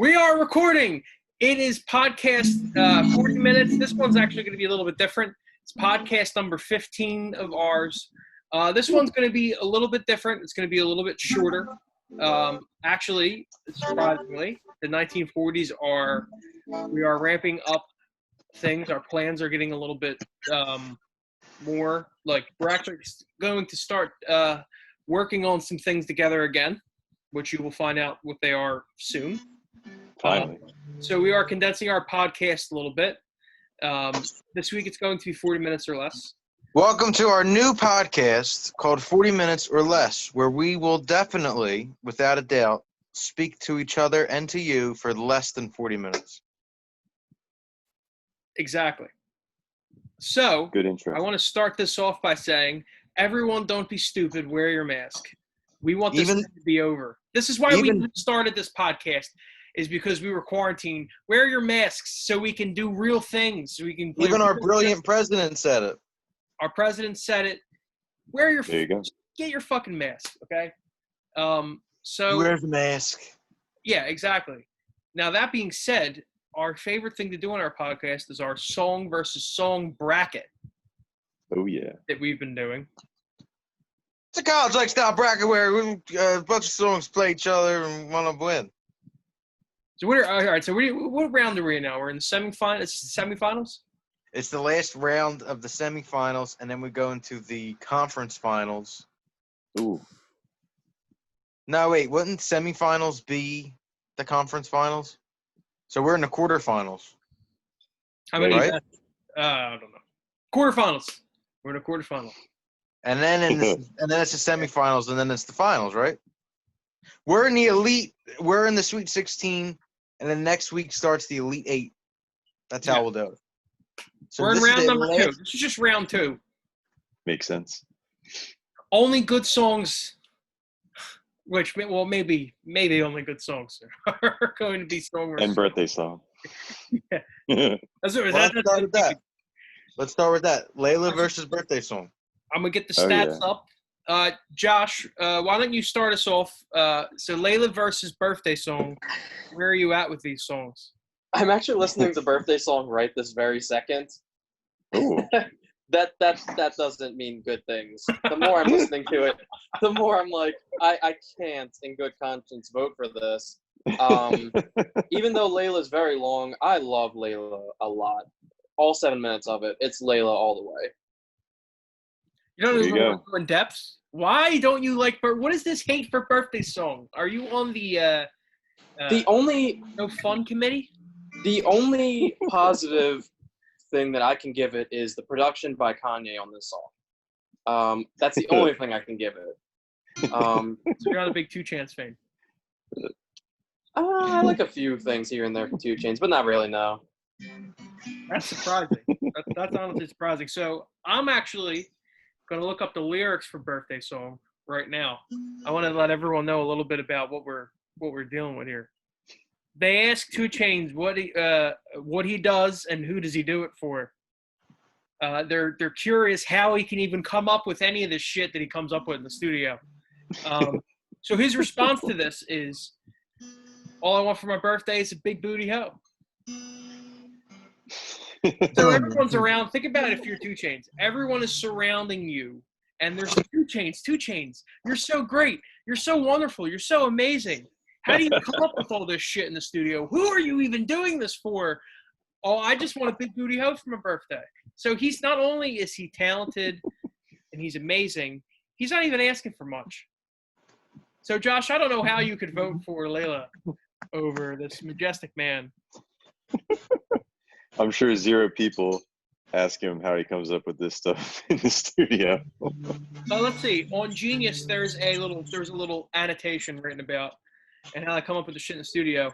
We are recording. It is podcast 40 minutes. This one's actually going to be a little bit different. It's podcast number 15 of ours. This one's going to be a little bit different. It's going to be a little bit shorter. Actually, surprisingly, the 1940s we are ramping up things. Our plans are getting a little bit more, like we're actually going to start working on some things together again, which you will find out what they are soon. Finally. So we are condensing our podcast a little bit. This week it's going to be 40 minutes or less. Welcome to our new podcast called 40 Minutes or Less, where we will definitely, without a doubt, speak to each other and to you for less than 40 minutes. Exactly. So Good intro. I want to start this off by saying, everyone don't be stupid, wear your mask. We want this to be over. This is why we started this podcast, is because we were quarantined. Wear your masks so we can do real things. So we can even our brilliant president said it. Our president said it. There you go. Get your fucking mask, okay? So wear the mask. Yeah, exactly. Now that being said, our favorite thing to do on our podcast is our song versus song bracket. Oh yeah. That we've been doing. It's a college-like style bracket where a bunch of songs play each other and one of them win. So all right. So what round are we in now? We're in the semifinals. It's the last round of the semifinals, and then we go into the conference finals. Ooh. No, wait. Wouldn't semifinals be the conference finals? So we're in the quarterfinals. How many? Right? I don't know. Quarterfinals. We're in a quarterfinal. And then and then it's the semifinals, and then it's the finals, right? We're in the elite. We're in the Sweet 16, and then next week starts the Elite 8. That's how we'll do it. So we're in round number 2. This is just round 2. Makes sense. Only good songs, which, well, maybe only good songs are going to be song and birthday song. Yeah. Let's start with that. Let's start with that. Layla versus birthday song. I'm going to get the stats up. Josh, why don't you start us off? So Layla versus birthday song. Where are you at with these songs? I'm actually listening to birthday song right this very second. Ooh. That doesn't mean good things. The more I'm listening to it, the more I'm like, I can't in good conscience vote for this. Even though Layla's very long, I love Layla a lot. All 7 minutes of it, it's Layla all the way. You don't even want to go in depth? Why don't you like what is this hate for birthday song? Are you on the only no fun committee? The only positive thing that I can give it is the production by Kanye on this song. That's the only thing I can give it. So you're not a big 2 Chainz fan? I like a few things here and there from 2 Chainz, but not really, no. That's surprising. That's honestly surprising. So I'm actually going to look up the lyrics for birthday song right now. I want to let everyone know a little bit about what we're dealing with here. They ask 2 Chainz what he does and who does he do it for. They're curious how he can even come up with any of this shit that he comes up with in the studio. So his response to this is, all I want for my birthday is a big booty hoe. So everyone's around. Think about it if you're 2 Chainz. Everyone is surrounding you. And there's 2 Chainz. You're so great. You're so wonderful. You're so amazing. How do you come up with all this shit in the studio? Who are you even doing this for? Oh, I just want a big booty hoe for my birthday. So he's not only is he talented and he's amazing, he's not even asking for much. So Josh, I don't know how you could vote for Layla over this majestic man. I'm sure 0 people ask him how he comes up with this stuff in the studio. So let's see. On Genius, there's a little annotation written about and how I come up with the shit in the studio.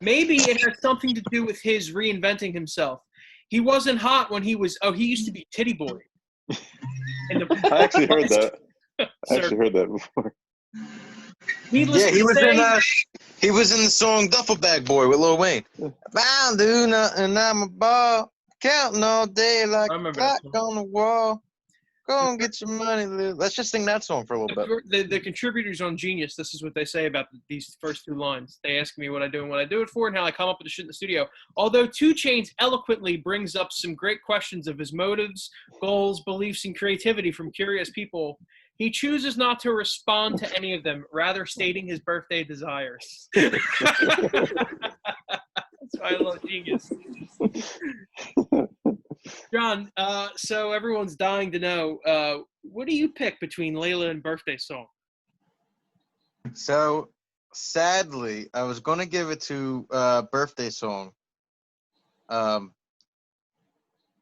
Maybe it has something to do with his reinventing himself. He wasn't hot when he used to be Titty Boy. I actually heard that. Before. He was in the song Duffel Bag Boy with Lil Wayne. If I don't do nothing, I'm a ball, counting all day like a clock on the wall. Go and get your money, Lou. Let's just sing that song for a little bit. The contributors on Genius, this is what they say about these first two lines. They ask me what I do and what I do it for and how I come up with the shit in the studio. Although 2 Chainz eloquently brings up some great questions of his motives, goals, beliefs, and creativity from curious people, he chooses not to respond to any of them, rather stating his birthday desires. That's why I love Genius. John, so everyone's dying to know, what do you pick between Layla and Birthday Song? So, sadly, I was going to give it to Birthday Song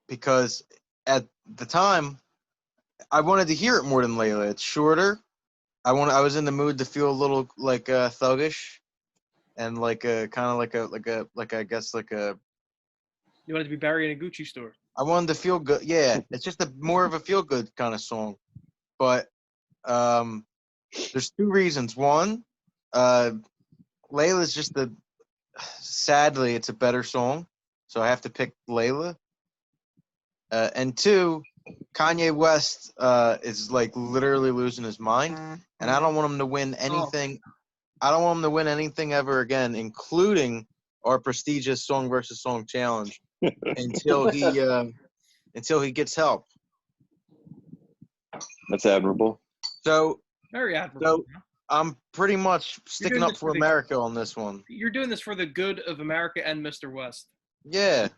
because at the time, I wanted to hear it more than Layla. It's shorter. I was in the mood to feel a little like thuggish and like a kind of like I guess like a. You wanted to be Barry in a Gucci store. I wanted to feel good. Yeah, it's just more of a feel good kind of song. But there's 2 reasons. One, Layla's just sadly, it's a better song, so I have to pick Layla. And 2, Kanye West is like literally losing his mind, and I don't want him to win anything. I don't want him to win anything ever again, including our prestigious Song versus Song challenge, until he gets help. That's admirable. So Very admirable. I'm pretty much sticking up for America on this one. You're doing this for the good of America and Mr. West. Yeah.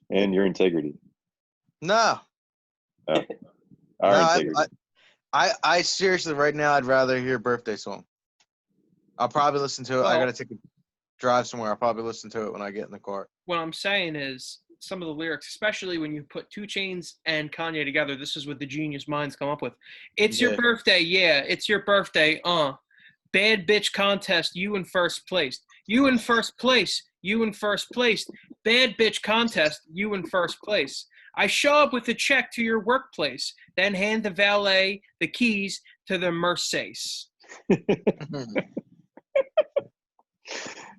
And your integrity. No. Oh. Our integrity. I seriously, right now, I'd rather hear Birthday Song. I'll probably listen to it. I got to take a drive somewhere. I'll probably listen to it when I get in the car. What I'm saying is some of the lyrics, especially when you put 2 Chainz and Kanye together, this is what the genius minds come up with. It's your birthday, yeah. It's your birthday, Bad bitch contest, you in first place. You in first place. You in first place. Bad bitch contest, you in first place. I show up with a check to your workplace, then hand the valet the keys to the Mercedes.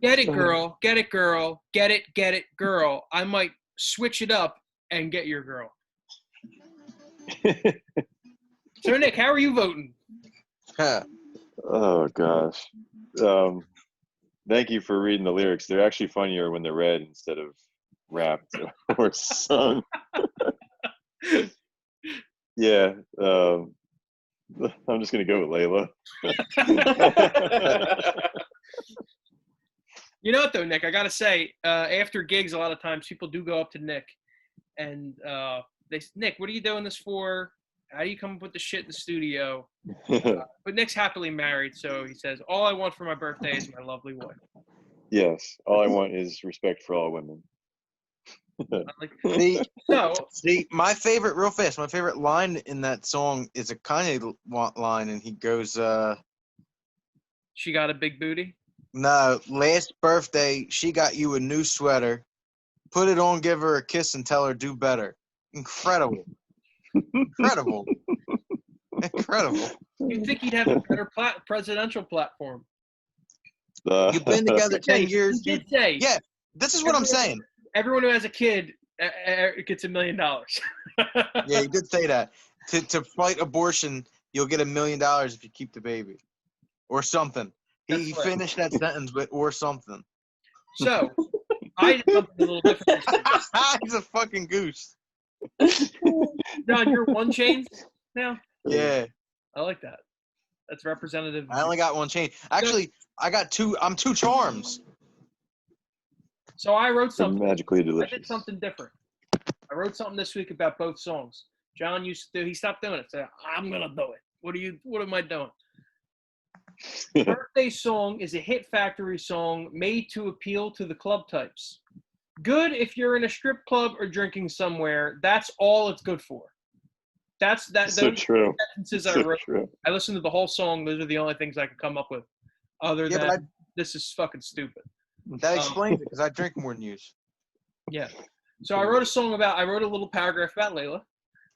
Get it, girl. Get it, girl. Get it, girl. I might switch it up and get your girl. So, Nick, how are you voting? Oh, gosh. Thank you for reading the lyrics. They're actually funnier when they're read instead of rapped or sung. Yeah. I'm just going to go with Layla. You know what, though, Nick? I got to say, after gigs, a lot of times people do go up to Nick and they say, Nick, what are you doing this for? How do you come up with the shit in the studio? But Nick's happily married, so he says, all I want for my birthday is my lovely wife. Yes. All I want is respect for all women. See, my favorite line in that song is a Kanye line, and he goes, she got a big booty? No, last birthday, she got you a new sweater. Put it on, give her a kiss, and tell her do better. Incredible. Incredible. Incredible. You'd think he'd have a better presidential platform. You've been together 10 years. He did say. Yeah, this is what I'm saying. Everyone who has a kid gets $1 million. Yeah, he did say that. To fight abortion, you'll get $1 million if you keep the baby. Or something. He finished that sentence with or something. So, I did something a little different. He's a fucking goose. John, you're 1 Chainz now? Yeah. I like that. That's representative. I only got 1 chain. Actually, I got 2. I'm 2 charms. So I wrote something. Magically delicious. I did something different. I wrote something this week about both songs. John used to do. He stopped doing it. So I'm gonna do it. What am I doing? Birthday Song is a hit factory song made to appeal to the club types. Good if you're in a strip club or drinking somewhere. That's all it's good for. That's so true. Sentences so I wrote. True. I listened to the whole song. Those are the only things I could come up with. Other than this is fucking stupid. That explains it because I drink more than you. Yeah. So I wrote a little paragraph about Layla.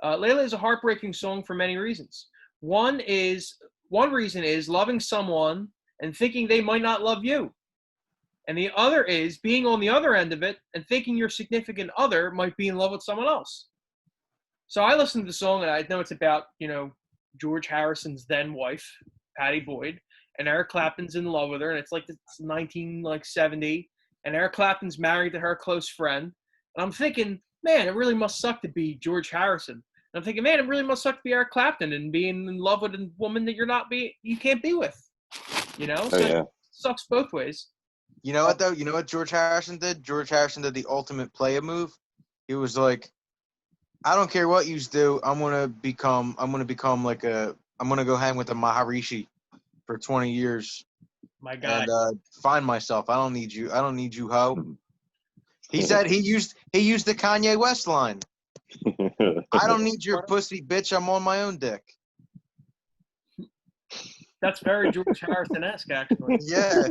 Layla is a heartbreaking song for many reasons. One reason is loving someone and thinking they might not love you. And the other is being on the other end of it and thinking your significant other might be in love with someone else. So I listened to the song, and I know it's about, George Harrison's then wife, Patty Boyd, and Eric Clapton's in love with her, and it's 1970, and Eric Clapton's married to her close friend. And I'm thinking, man, it really must suck to be George Harrison. And I'm thinking, man, it really must suck to be Eric Clapton and being in love with a woman that you can't be with. Oh, So yeah. it sucks both ways. You know what though? You know what George Harrison did? George Harrison did the ultimate player move. He was like, I don't care what you do. I'm gonna go hang with the Maharishi for 20 years My God. and find myself. I don't need you, ho. He said he used the Kanye West line. I don't need your pussy, bitch. I'm on my own dick. That's very George Harrison-esque, actually. Yeah.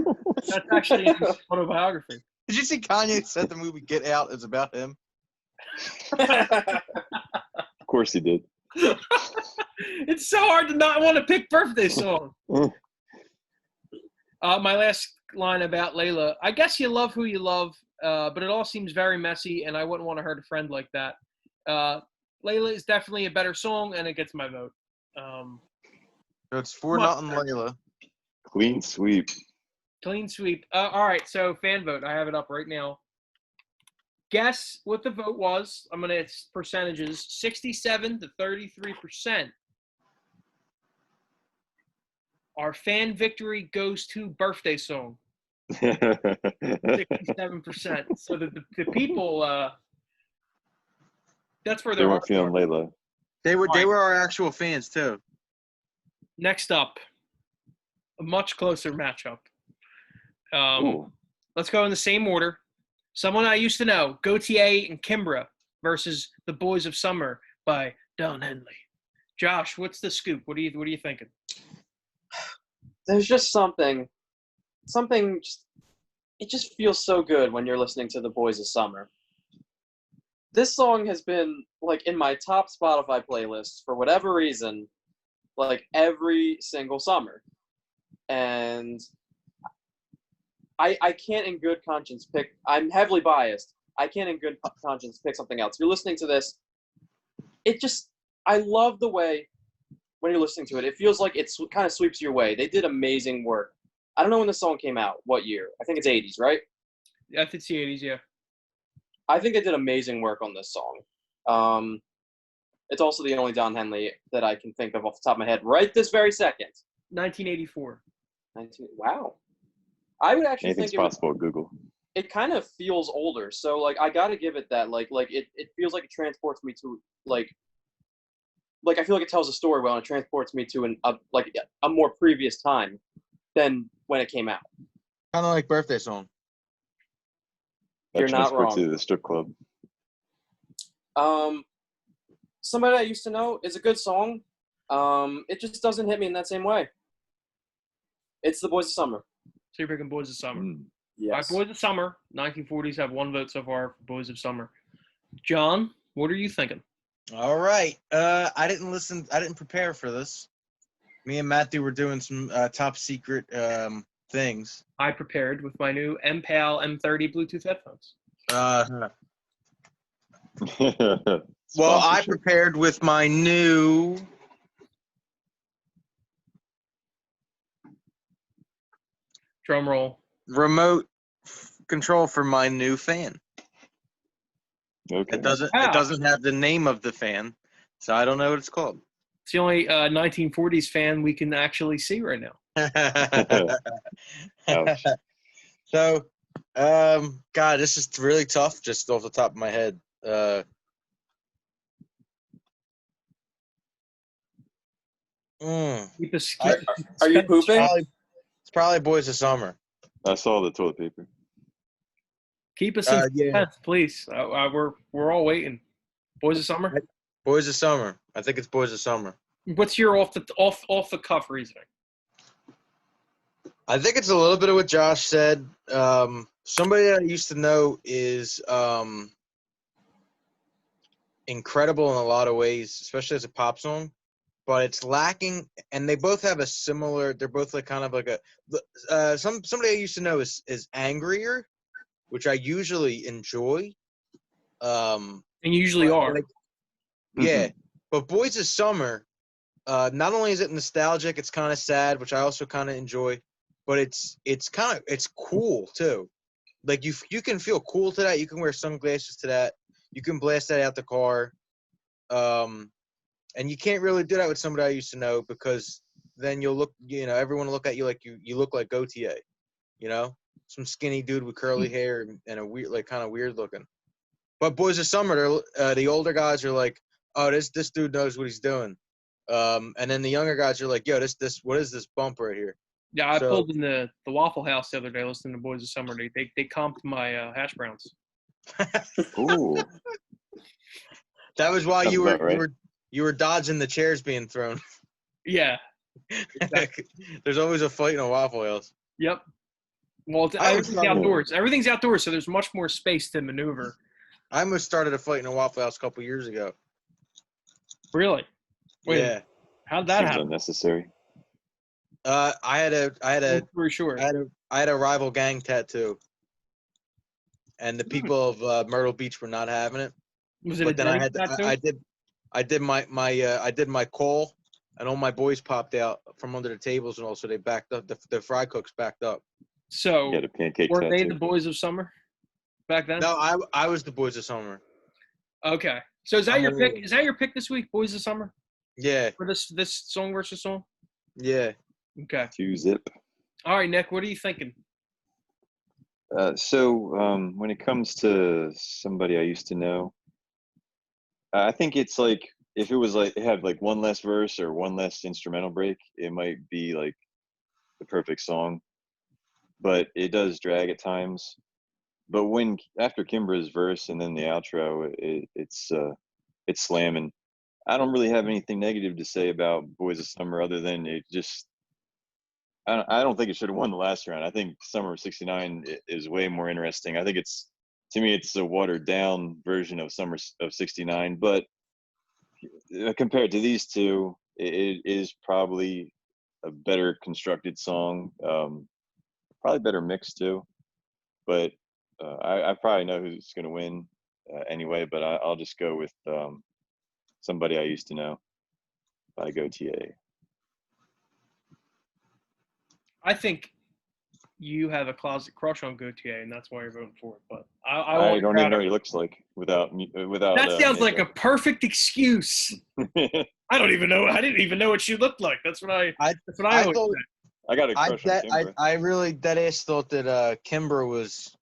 That's actually in his autobiography. Did you see Kanye said the movie Get Out is about him? Of course he did. It's so hard to not want to pick birthday song. My last line about Layla. I guess you love who you love, but it all seems very messy, and I wouldn't want to hurt a friend like that. Layla is definitely a better song, and it gets my vote. So it's 4-0 Layla. Clean sweep. Clean sweep. All right, so fan vote. I have it up right now. Guess what the vote was. I'm going to percentages. 67 to 33%. Our fan victory goes to birthday song. 67%. So the people, that's where They weren't feeling Layla. They were our actual fans too. Next up, a much closer matchup. Ooh. Let's go in the same order. Someone I used to know, Gautier and Kimbra versus The Boys of Summer by Don Henley. Josh, what's the scoop? What are you thinking? There's just something it just feels so good when you're listening to The Boys of Summer. This song has been in my top Spotify playlists for whatever reason, every single summer. And I can't in good conscience pick. I'm heavily biased. I can't in good conscience pick something else. If you're listening to this, I love the way when you're listening to it, it feels like it kind of sweeps you away. They did amazing work. I don't know when the song came out, what year. I think it's 80s, right? Yeah, I think it's the 80s, yeah. I think they did amazing work on this song. It's also the only Don Henley that I can think of off the top of my head right this very second. 1984. Wow. I would actually Anything's think possible at Google. it kind of feels older. So I got to give it that. It feels like it transports me to I feel like it tells a story well, and it transports me to a more previous time than when it came out. Kind of like birthday song. You're not wrong. To the strip club. Somebody I used to know is a good song. It just doesn't hit me in that same way. It's The Boys of Summer. So you're picking Boys of Summer. Yes. All right, Boys of Summer. 1940s have one vote so far for Boys of Summer. John, what are you thinking? All right. I didn't prepare for this. Me and Matthew were doing some top secret things. I prepared with my new MPAL M30 Bluetooth headphones. Well, I prepared with my new Drum roll. remote control for my new fan. Okay. It doesn't have the name of the fan, so I don't know what it's called. It's the only 1940s fan we can actually see right now. Ouch. So, God, this is really tough just off the top of my head. Are you pooping? It's probably Boys of Summer. I saw the toilet paper. Keep us in Yeah. suspense, please. We're all waiting. Boys of Summer. Boys of Summer. I think it's Boys of Summer. What's your off the cuff reasoning? I think it's a little bit of what Josh said. Somebody that I used to know is incredible in a lot of ways, especially as a pop song, but it's lacking. And they both have a similar. They're both kind of like a. Somebody I used to know is Angrier, which I usually enjoy. And you usually are. Yeah, but Boys of Summer, not only is it nostalgic, it's kind of sad, which I also kind of enjoy, but it's cool too. Like you can feel cool to that. You can wear sunglasses to that. You can blast that out the car. And you can't really do that with somebody I used to know because then you'll look, everyone will look at you like you look like Gautier, some skinny dude with curly hair and a weird, like kind of weird looking. But Boys of Summer, the older guys are like, oh, this dude knows what he's doing. And then the younger guys are like, yo, what is this bump right here? Yeah, I So- pulled in the Waffle House the other day listening to Boys of Summer. They comped my hash browns. Ooh. That was why Sounds you were about right. you were dodging the chairs being thrown. Yeah. Exactly. There's always a fight in a Waffle House. Yep. Well, I always everything's thought- outdoors. Everything's outdoors, so there's much more space to maneuver. I almost started a fight in a Waffle House a couple years ago. Really? Wait, Yeah. how'd that Seems happen? unnecessary. I had a For sure. I had a rival gang tattoo, and the people of Myrtle Beach were not having it. Was it But a then I Denny's had tattoo? I did my call, and all my boys popped out from under the tables, and also they backed up. The fry cooks backed up. So You had a pancake were they the tattoo. Boys of Summer back then? No, I was the Boys of Summer. Okay. So is that I'm your a pick? little- Is that your pick this week, Boys of Summer? Yeah, For this song versus song? yeah. Okay. 2-zip. All right, Nick, what are you thinking? So when it comes to somebody I used to know, I think it's like if it was like it had like one less verse or one less instrumental break, it might be like the perfect song. But it does drag at times. But when after Kimbra's verse and then the outro, it's slamming. I don't really have anything negative to say about Boys of Summer other than it just. I don't think it should have won the last round. I think Summer of '69 is way more interesting. I think to me, it's a watered down version of Summer of '69. But compared to these two, it is probably a better constructed song, probably better mixed too. But I probably know who's going to win anyway. But I'll just go with somebody I used to know by Gautier. I think you have a closet crush on Gautier, and that's why you're voting for it. But I I want don't you even out know of what he it. looks like without. That sounds like a perfect excuse. I don't even know. I didn't even know what she looked like. That's what I I always thought say. I got a crush on Kimbra. I really dead ass thought that Kimbra was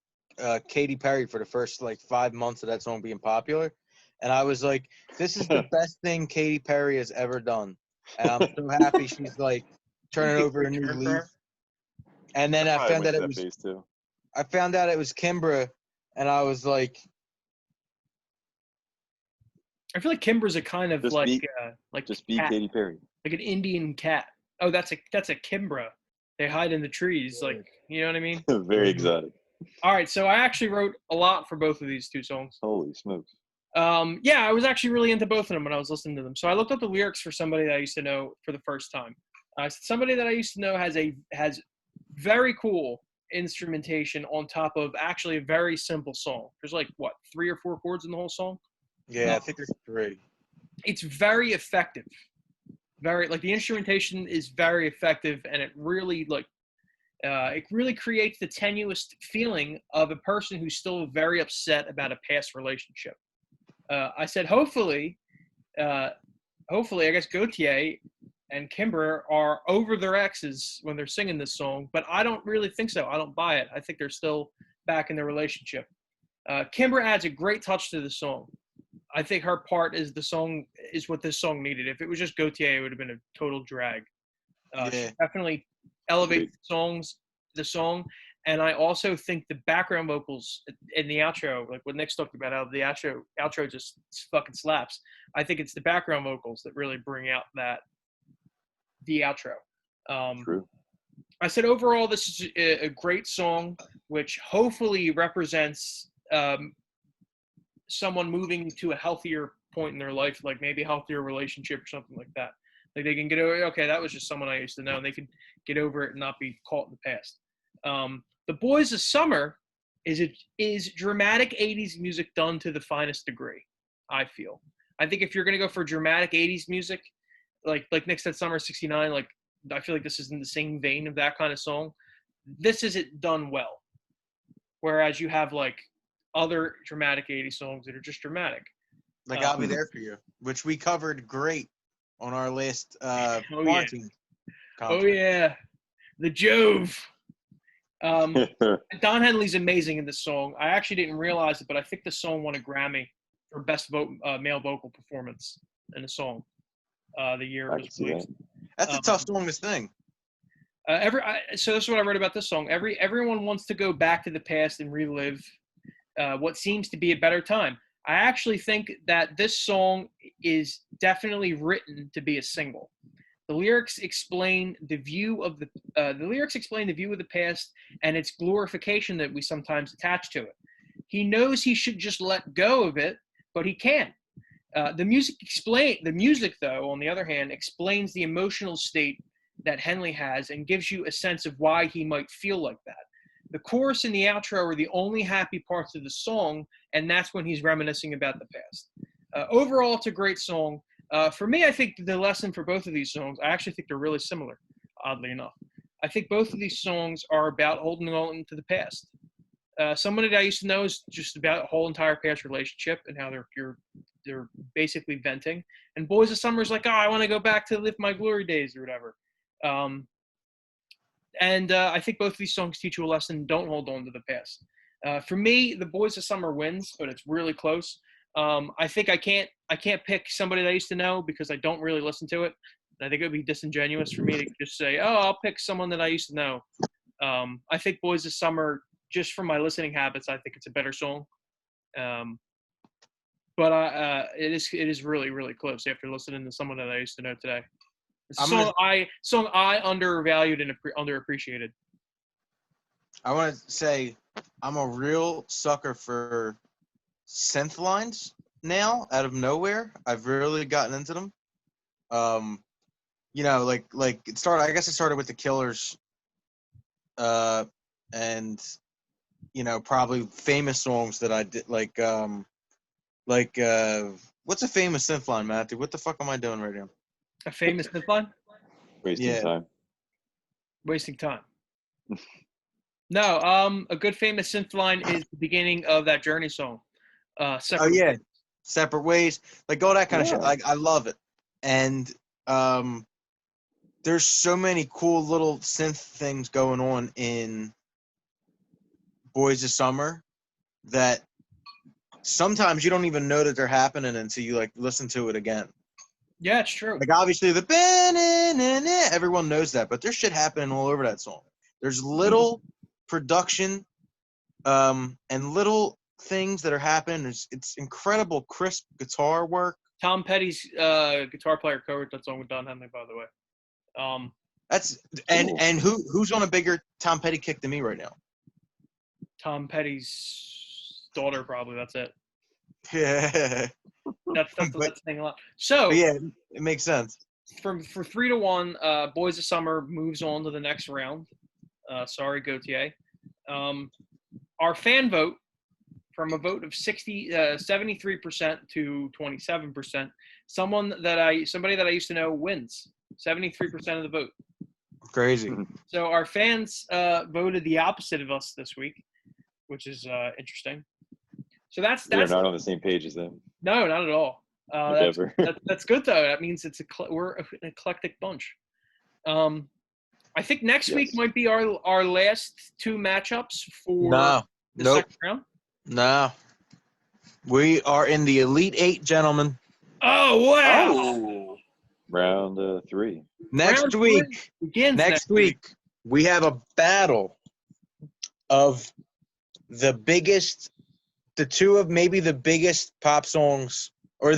Katy Perry for the first like 5 months of that song being popular, and I was like, this is the best thing Katy Perry has ever done, and I'm so happy she's like turning over a new leaf. And then I Probably found went out through that phase too. it was Kimbra, and I was like, I feel like Kimbra's a kind of Just like be cat, Katy Perry. like an Indian cat. Oh, that's a Kimbra. They hide in the trees, like you know what I mean. Very exotic. All right, so I actually wrote a lot for both of these two songs. Holy smokes. Yeah, I was actually really into both of them when I was listening to them. So I looked up the lyrics for somebody that I used to know for the first time. Somebody that I used to know has very cool instrumentation on top of actually a very simple song. There's like what 3 or 4 chords in the whole song. yeah, I think there's 3. It's very effective. Very like the instrumentation is very effective, and it really creates the tenuous feeling of a person who's still very upset about a past relationship. I said, hopefully, I guess Gautier and Kimber are over their exes when they're singing this song, but I don't really think so. I don't buy it. I think they're still back in their relationship. Kimber adds a great touch to the song. I think her part is what this song needed. If it was just Gautier, it would have been a total drag. She definitely elevates the song. And I also think the background vocals in the outro, like what Nick's talked about, how the outro just fucking slaps. I think it's the background vocals that really bring out the outro. True. I said overall, this is a great song, which hopefully represents someone moving to a healthier point in their life, like maybe a healthier relationship or something like that. Like they can get over, okay, that was just someone I used to know, and they can get over it and not be caught in the past. The Boys of Summer is dramatic 80s music done to the finest degree, I feel. I think if you're gonna go for dramatic '80s music, like Nick said, Summer '69, like I feel like this is in the same vein of that kind of song. This isn't done well. Whereas you have like other dramatic '80s songs that are just dramatic. Like I'll Be There For You, which we covered great on our last quarantine Oh conference. yeah, the Jove. Don Henley's amazing in this song. I actually didn't realize it, but I think the song won a Grammy for best male vocal performance in a song. The year it was released. That's a tough song to sing. So this is what I wrote about this song. Everyone wants to go back to the past and relive what seems to be a better time. I actually think that this song is definitely written to be a single. The lyrics explain the view of the past and its glorification that we sometimes attach to it. He knows he should just let go of it, but he can't. The music, though, on the other hand, explains the emotional state that Henley has and gives you a sense of why he might feel like that. The chorus and the outro are the only happy parts of the song, and that's when he's reminiscing about the past. Overall, it's a great song. For me, I think the lesson for both of these songs, I actually think they're really similar, oddly enough. I think both of these songs are about holding on to the past. Someone that I used to know is just about a whole entire past relationship and how they're basically venting. And Boys of Summer is like, oh, I want to go back to live my glory days or whatever. And I think both of these songs teach you a lesson. Don't hold on to the past. For me, the Boys of Summer wins, but it's really close. I think I can't pick somebody that I used to know because I don't really listen to it. And I think it would be disingenuous for me to just say, oh, I'll pick someone that I used to know. I think Boys of Summer, just from my listening habits, I think it's a better song. But it is really, really close after listening to someone that I used to know today. Song I undervalued and underappreciated. I want to say I'm a real sucker for synth lines now out of nowhere. I've really gotten into them. You know, like it started. I guess it started with the Killers, and you know, probably famous songs that I did like what's a famous synth line, Matthew? What the fuck am I doing right now? A famous synth line? Wasting time. Wasting time. No, a good famous synth line is the beginning of that Journey song. Separate Ways. Separate Ways, like all that kind of shit. Like I love it, and there's so many cool little synth things going on in Boys of Summer that sometimes you don't even know that they're happening until you like listen to it again. Yeah, it's true. Like obviously the everyone knows that, but there's shit happening all over that song. There's little production and little things that are happening. It's incredible, crisp guitar work. Tom Petty's guitar player covered that song with Don Henley, by the way. That's and who's on a bigger Tom Petty kick than me right now? Tom Petty's daughter, probably. That's it. Yeah. That's saying a lot. So yeah, it makes sense. For 3-1, Boys of Summer moves on to the next round. Sorry, Gautier. Our fan vote, from a vote of 73% to 27%, somebody that I used to know wins. 73% of the vote. Crazy. So our fans voted the opposite of us this week, which is interesting. So that's We're not on the same page as them. No, not at all. That's good though. That means we're an eclectic bunch. I think next week might be our last two matchups for the second round. No. We are in the Elite Eight, gentlemen. Oh wow! Oh. Round 3. Next week we have a battle of the two of maybe the biggest pop songs, or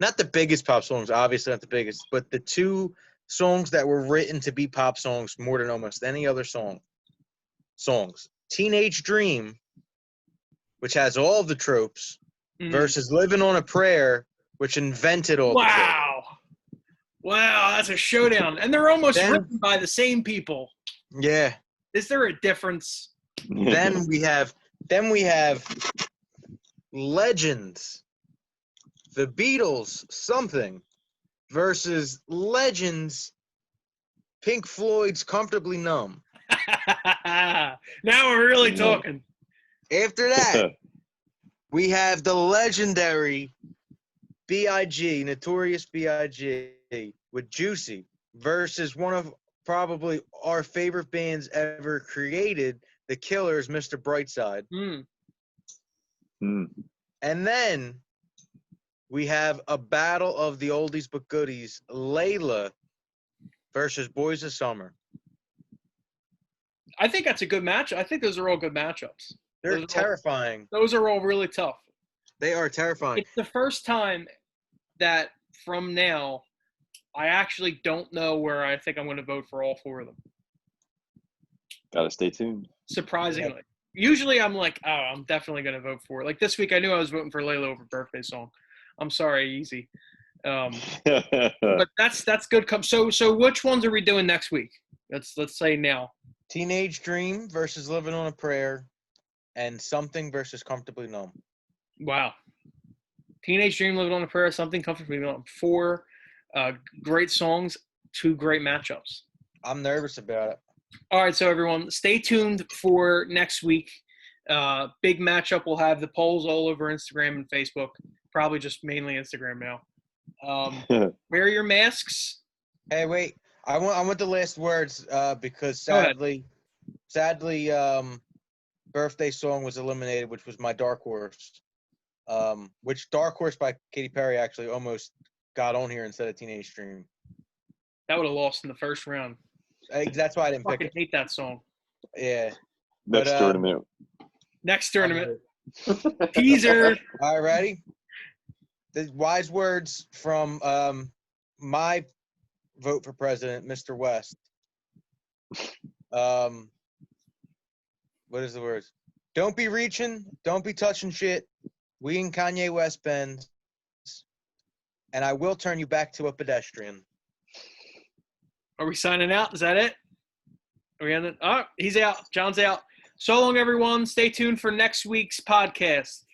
not the biggest pop songs, obviously not the biggest, but the two songs that were written to be pop songs more than almost any other songs. Teenage Dream, which has all the tropes, versus Living on a Prayer, which invented all the tropes. Wow, that's a showdown. And they're almost written by the same people. Yeah. Is there a difference? Then we have legends The Beatles, Something, versus Legends, Pink Floyd's Comfortably Numb. Now we're really talking. After that, we have the legendary B.I.G., Notorious B.I.G., with Juicy versus one of probably our favorite bands ever created, The Killers, Mr. Brightside. And then we have a battle of the oldies but goodies, Layla versus Boys of Summer. I think that's a good match. I think those are all good matchups. They're terrifying. Those are all really tough. They are terrifying. It's the first time that from now I actually don't know where I think I'm going to vote for all four of them. Gotta stay tuned. Surprisingly. Yeah. Usually I'm like, oh, I'm definitely going to vote for it. Like this week I knew I was voting for Layla over Birthday Song. I'm sorry, easy. But that's good. So which ones are we doing next week? Let's say now. Teenage Dream versus Living on a Prayer, and Something versus Comfortably Numb. Wow. Teenage Dream, Living on a Prayer, Something, Comfortably Numb. 4 great songs, 2 great matchups. I'm nervous about it. All right, so everyone, stay tuned for next week. Big matchup. We'll have the polls all over Instagram and Facebook. Probably just mainly Instagram now. Wear your masks. Hey, wait. I want the last words because sadly, Birthday Song was eliminated, which was my dark horse. Which Dark Horse by Katy Perry actually almost got on here instead of Teenage Dream. That would have lost in the first round. That's why I didn't pick it. I hate that song. Yeah. Next tournament. Next tournament. Teaser. All right, ready? The wise words from my vote for president, Mr. West. What is the words? Don't be reaching. Don't be touching shit. We and Kanye West bends. And I will turn you back to a pedestrian. Are we signing out? Is that it? Are we on it? Oh, he's out. John's out. So long, everyone. Stay tuned for next week's podcast.